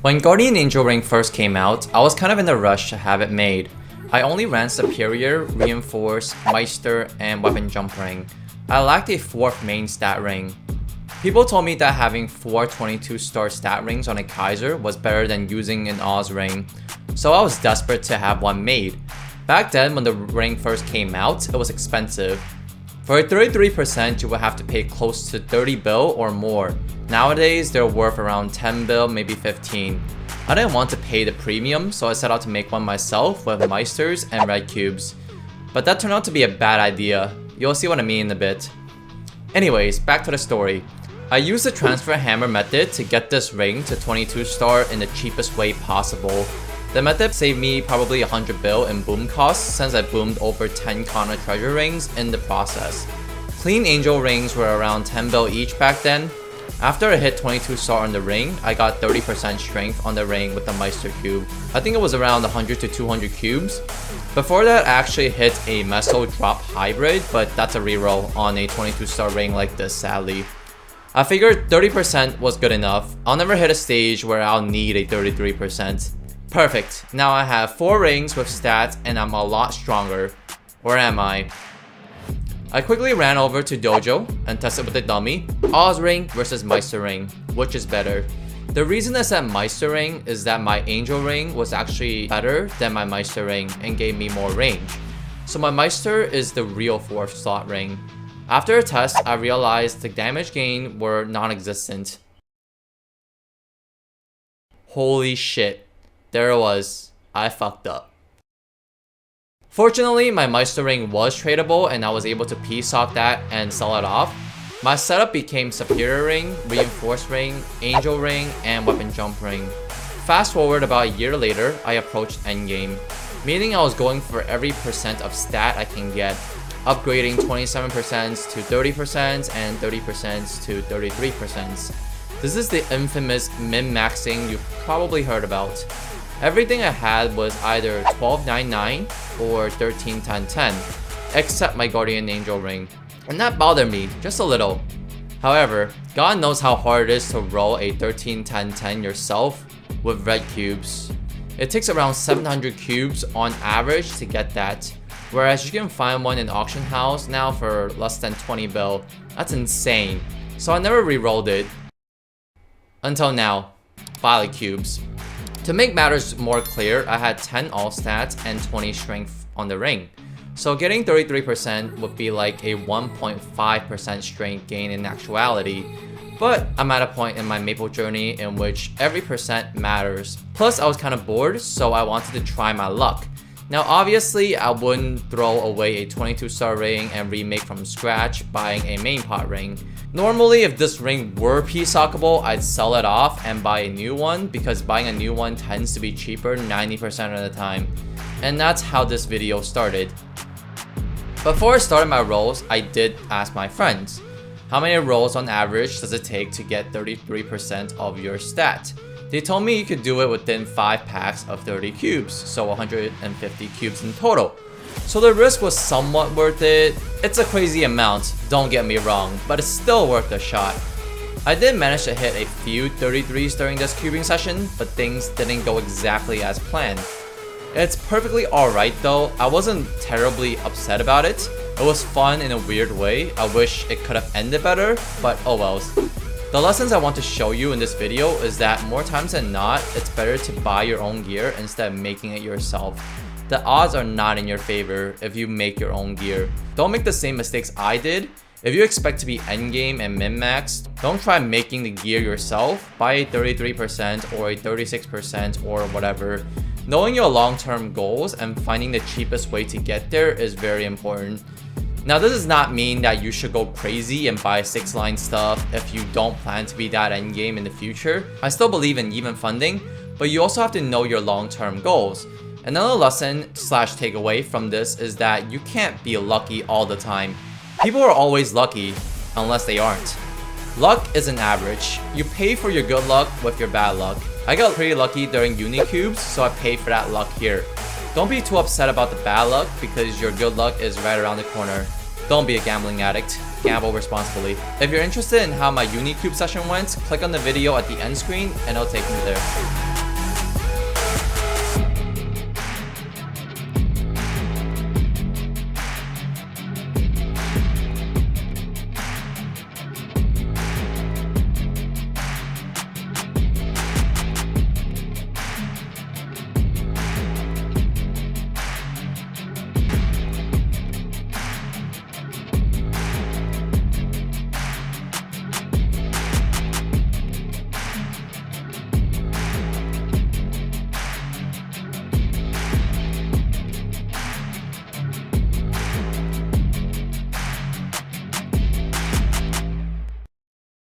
When Guardian Angel Ring first came out, I was kind of in a rush to have it made. I only ran Superior, Reinforced, Meister, and Weapon Jump Ring. I lacked a 4th main stat ring. People told me that having 4 22-star stat rings on a Kaiser was better than using an Oz ring, so I was desperate to have one made. Back then when the ring first came out, it was expensive. For a 33%, you would have to pay close to 30 bill or more. Nowadays, they're worth around 10 bill, maybe 15. I didn't want to pay the premium, so I set out to make one myself with Meisters and red cubes. But that turned out to be a bad idea. You'll see what I mean in a bit. Anyways, back to the story. I used the transfer hammer method to get this ring to 22 star in the cheapest way possible. The method saved me probably 100 bill in boom costs since I boomed over 10 Kana treasure rings in the process. Clean angel rings were around 10 bill each back then. After I hit 22 star on the ring, I got 30% strength on the ring with the Meister cube. I think it was around 100 to 200 cubes. Before that, I actually hit a Meso drop hybrid, but that's a reroll on a 22 star ring like this, sadly. I figured 30% was good enough. I'll never hit a stage where I'll need a 33%. Perfect. Now I have 4 rings with stats and I'm a lot stronger. Where am I? I quickly ran over to Dojo and tested with the dummy. Oz ring versus Meister ring. Which is better? The reason I said Meister ring is that my Angel ring was actually better than my Meister ring and gave me more range. So my Meister is the real 4th slot ring. After a test, I realized the damage gain were non-existent. Holy shit. There it was. I fucked up. Fortunately, my Meister ring was tradable and I was able to P-sock that and sell it off. My setup became Superior ring, Reinforced ring, Angel ring, and Weapon Jump ring. Fast forward about a year later, I approached Endgame, meaning I was going for every percent of stat I can get, upgrading 27% to 30% and 30% to 33%. This is the infamous min-maxing you've probably heard about. Everything I had was either 1299 or 131010, except my Guardian Angel ring, and that bothered me just a little. However, God knows how hard it is to roll a 131010 yourself with red cubes. It takes around 700 cubes on average to get that, whereas you can find one in auction house now for less than 20 bill. That's insane. So I never re-rolled it. Until now. Violet cubes. To make matters more clear, I had 10 all stats and 20 strength on the ring. So getting 33% would be like a 1.5% strength gain in actuality. But I'm at a point in my Maple journey in which every percent matters. Plus I was kind of bored, so I wanted to try my luck. Now obviously I wouldn't throw away a 22 star ring and remake from scratch buying a main pot ring. Normally if this ring were P-sockable, I'd sell it off and buy a new one because buying a new one tends to be cheaper 90% of the time. And that's how this video started. Before I started my rolls, I did ask my friends, how many rolls on average does it take to get 33% of your stat? They told me you could do it within 5 packs of 30 cubes, so 150 cubes in total. So the risk was somewhat worth it. It's a crazy amount, don't get me wrong, but it's still worth a shot. I did manage to hit a few 33s during this cubing session, but things didn't go exactly as planned. It's perfectly alright though, I wasn't terribly upset about it. It was fun in a weird way. I wish it could have ended better, but oh wells. The lessons I want to show you in this video is that more times than not, it's better to buy your own gear instead of making it yourself. The odds are not in your favor if you make your own gear. Don't make the same mistakes I did. If you expect to be endgame and min-maxed, don't try making the gear yourself. Buy a 33% or a 36% or whatever. Knowing your long-term goals and finding the cheapest way to get there is very important. Now this does not mean that you should go crazy and buy 6-line stuff if you don't plan to be that endgame in the future. I still believe in even funding, but you also have to know your long-term goals. Another lesson / takeaway from this is that you can't be lucky all the time. People are always lucky, unless they aren't. Luck is an average. You pay for your good luck with your bad luck. I got pretty lucky during uni cubes, so I paid for that luck here. Don't be too upset about the bad luck because your good luck is right around the corner. Don't be a gambling addict. Gamble responsibly. If you're interested in how my uni cube session went, click on the video at the end screen and it'll take me there.